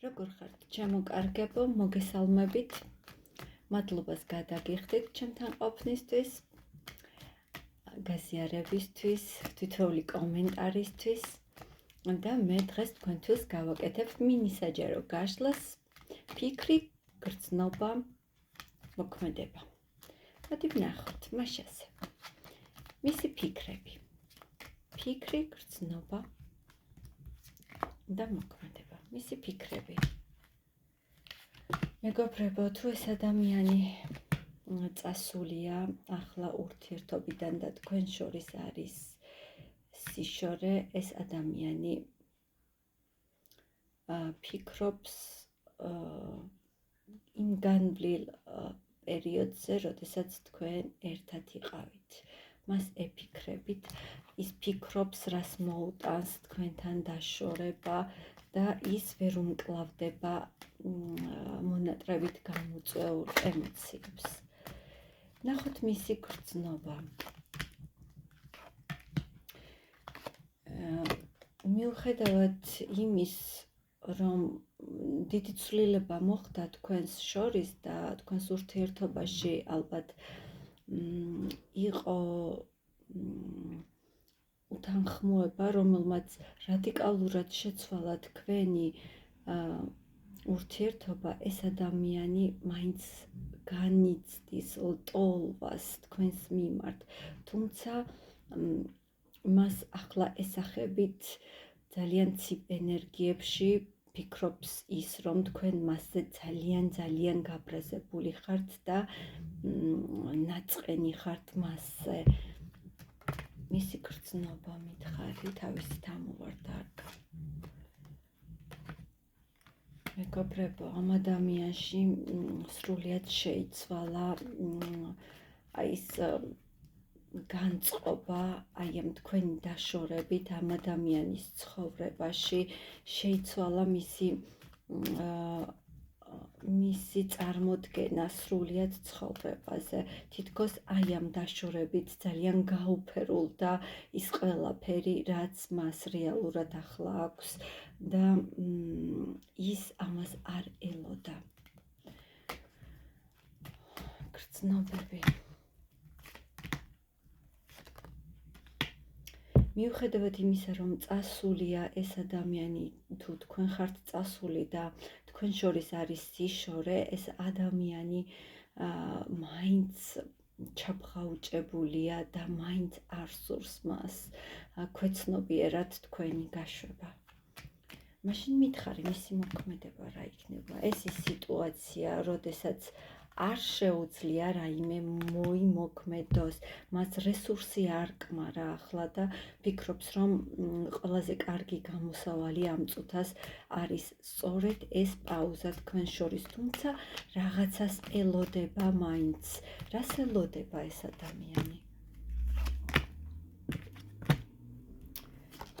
როგორ ხართ ჩემო მოგესალმებით. მადლობას გადაგიხდით ჩემთან ყოფნისთვის, გაზიარებისთვის, თითოეული კომენტარისთვის და მე დღეს თქვენთვის გავაკეთებ მინისაჯარო გაშლას, ფიქრი, გრძნობა, მოქმედება. მოდი ვნახოთ მას ასე. მისი ფიქრები. ფიქრი, გრძნობა და მოქმედება. მისი ფიქრები. მეგობრებო, თუ ეს ადამიანი წასულია ახლა ურთიერთობიდან და თქვენ შორის არის სიშორე, ეს ადამიანი ფიქრობს იმ განვლილ პერიოდზე, როდესაც თქვენ ერთად იყავით. მას ეფიქრებით, ის ფიქრობს, რას მოუტანს თქვენთან დაშორება და ის ვერ უმკლავდება მონატრებით გამოწვეულ ემოციებს. ნახოთ მისი გრძნობა. მიუხედავად იმის, რომ დიდი ცვლილება მოხდა თქვენს შორის და თქვენს ურთიერთობაში ალბათ იყო უთანხმოება, რომელმაც რადიკალურად შეცვალა თქვენი ურთიერთობა, ეს ადამიანი მაინც განიცდის ლტოლვას თქვენს მიმართ, თუმცა მას ახლა ესახებით ძალიან ცივ ენერგიებში ფიქრობს ის, რომ თქვენ მასზე ძალიან გაბრაზებული ხართ და ნაწყენი ხართ მასზე. მისი გრძნობა მითხარი, თავისი თამოვარდარგა. მეგობრებო, ამ ადამიანში სრულიად შეიცვალა ის განწყობა, ამ თქვენი დაშორებით ამ ადამიანის ცხოვრებაში, შეიცვალა მისი წარმოდგენა სრულიად ცხოვრებაზე. თითქოს ამ დაშორებით ძალიან გაუფერულდა ის ყველაფერი, რაც მას რეალურად ახლა აქვს და ის ამას არ ელოდა. გრძნობები. მიუხედავად იმისა, რომ წასულია ეს ადამიანი, თუ თქვენ ხართ წასული და თქვენ შორის არის სიშორე, ეს ადამიანი მაინც ჩაბღაუჭებულია და მაინც არ სურს მას ქვეცნობიერად თქვენი გაშვება. მაშინ მითხარი, მისი მოქმედება რა იქნება? ეს ის სიტუაცია, როდესაც არ შეუძლია რაიმე მოიმოქმედოს, მას რესურსი არ კმარა ახლა და ფიქრობს, რომ ყველაზე კარგი გამოსავალი ამ წუთას არის სწორედ ეს პაუზა თქვენ შორის, თუმცა რაღაცას ელოდება მაინც. რას ელოდება ეს ადამიანი?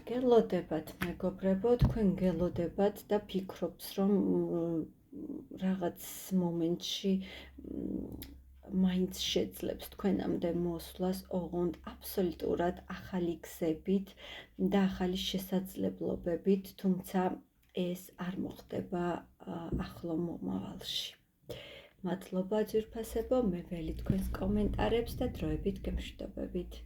გელოდებათ, მეგობრებო, თქვენ გელოდებათ და ფიქრობს, რომ რაღაც მომენტში მაინც შეძლებს თქვენამდე მოსვლას, ოღონდ აბსოლუტურად ახალი გზებით და ახალი შესაძლებლობებით, თუმცა ეს არ მოხდება ახლო მომავალში. მადლობა ძვირფასებო, მე ველი თქვენს კომენტარებს და დროებით გემშვიდობებით.